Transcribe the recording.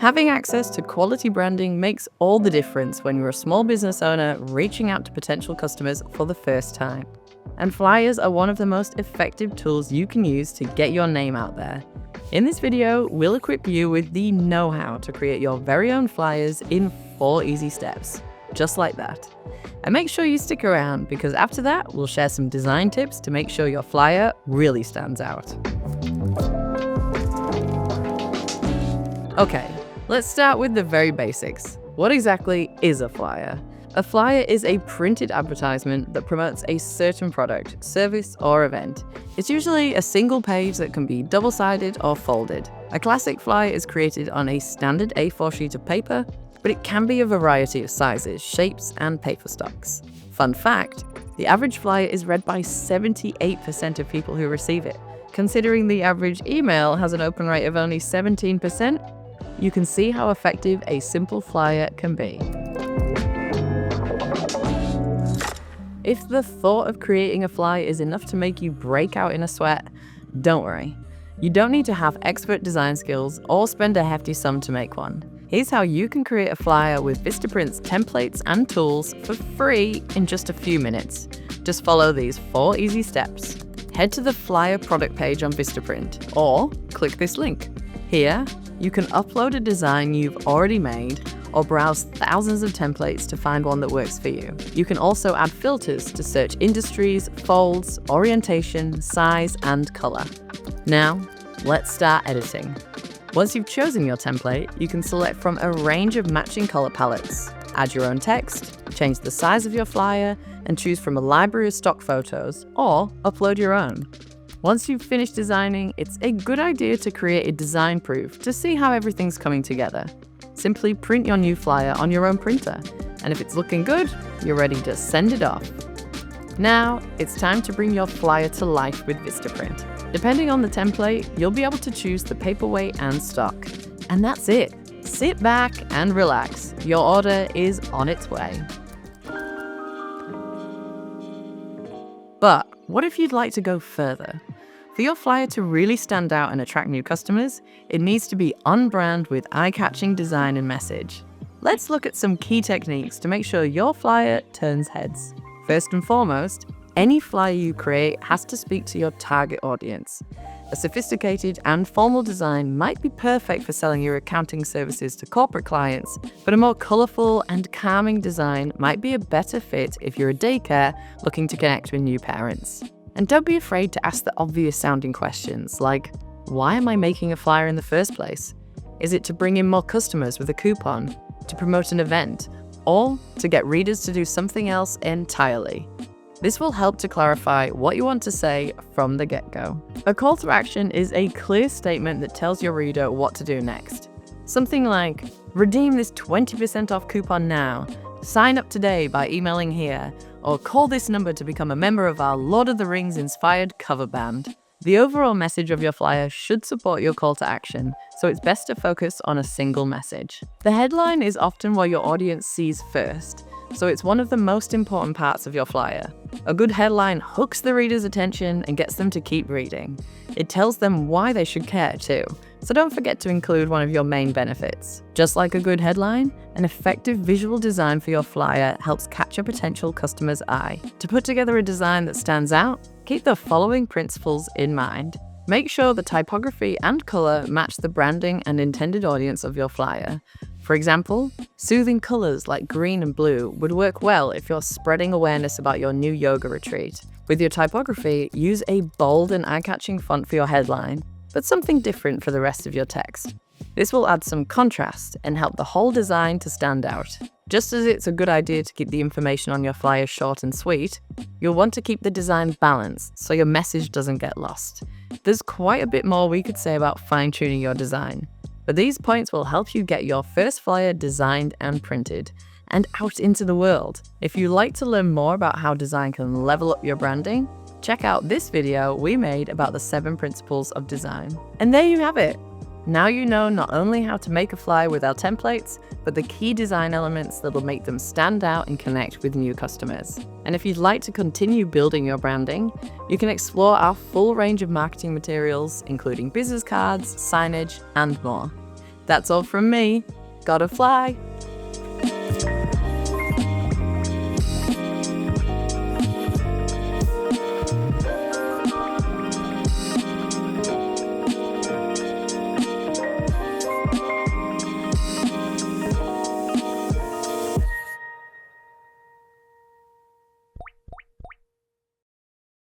Having access to quality branding makes all the difference when you're a small business owner reaching out to potential customers for the first time. And flyers are one of the most effective tools you can use to get your name out there. In this video, we'll equip you with the know-how to create your very own flyers in 4 easy steps, just like that. And make sure you stick around, because after that, we'll share some design tips to make sure your flyer really stands out. Okay, let's start with the very basics. What exactly is a flyer? A flyer is a printed advertisement that promotes a certain product, service, or event. It's usually a single page that can be double-sided or folded. A classic flyer is created on a standard A4 sheet of paper, but it can be a variety of sizes, shapes, and paper stocks. Fun fact, the average flyer is read by 78% of people who receive it. Considering the average email has an open rate of only 17%, you can see how effective a simple flyer can be. If the thought of creating a flyer is enough to make you break out in a sweat, don't worry. You don't need to have expert design skills or spend a hefty sum to make one. Here's how you can create a flyer with VistaPrint's templates and tools for free in just a few minutes. Just follow these 4 easy steps. Head to the flyer product page on VistaPrint or click this link. Here, you can upload a design you've already made or browse thousands of templates to find one that works for you. You can also add filters to search industries, folds, orientation, size, and color. Now, let's start editing. Once you've chosen your template, you can select from a range of matching color palettes, add your own text, change the size of your flyer, and choose from a library of stock photos, or upload your own. Once you've finished designing, it's a good idea to create a design proof to see how everything's coming together. Simply print your new flyer on your own printer, and if it's looking good, you're ready to send it off. Now, it's time to bring your flyer to life with VistaPrint. Depending on the template, you'll be able to choose the paperweight and stock. And that's it. Sit back and relax. Your order is on its way. But what if you'd like to go further? For your flyer to really stand out and attract new customers, it needs to be on brand with eye-catching design and message. Let's look at some key techniques to make sure your flyer turns heads. First and foremost, any flyer you create has to speak to your target audience. A sophisticated and formal design might be perfect for selling your accounting services to corporate clients, but a more colorful and calming design might be a better fit if you're a daycare looking to connect with new parents. And don't be afraid to ask the obvious sounding questions like, why am I making a flyer in the first place? Is it to bring in more customers with a coupon, to promote an event, or to get readers to do something else entirely? This will help to clarify what you want to say from the get-go. A call to action is a clear statement that tells your reader what to do next. Something like, redeem this 20% off coupon now, sign up today by emailing here, or call this number to become a member of our Lord of the Rings inspired cover band. The overall message of your flyer should support your call to action, so it's best to focus on a single message. The headline is often what your audience sees first, so it's one of the most important parts of your flyer. A good headline hooks the reader's attention and gets them to keep reading. It tells them why they should care too, so don't forget to include one of your main benefits. Just like a good headline, an effective visual design for your flyer helps catch a potential customer's eye. To put together a design that stands out, keep the following principles in mind. Make sure the typography and color match the branding and intended audience of your flyer. For example, soothing colors like green and blue would work well if you're spreading awareness about your new yoga retreat. With your typography, use a bold and eye-catching font for your headline, but something different for the rest of your text. This will add some contrast and help the whole design to stand out. Just as it's a good idea to keep the information on your flyer short and sweet, you'll want to keep the design balanced so your message doesn't get lost. There's quite a bit more we could say about fine-tuning your design, but these points will help you get your first flyer designed and printed, and out into the world. If you'd like to learn more about how design can level up your branding, check out this video we made about the 7 principles of design. And there you have it. Now you know not only how to make a flyer with our templates, but the key design elements that will make them stand out and connect with new customers. And if you'd like to continue building your branding, you can explore our full range of marketing materials, including business cards, signage, and more. That's all from me. Gotta fly.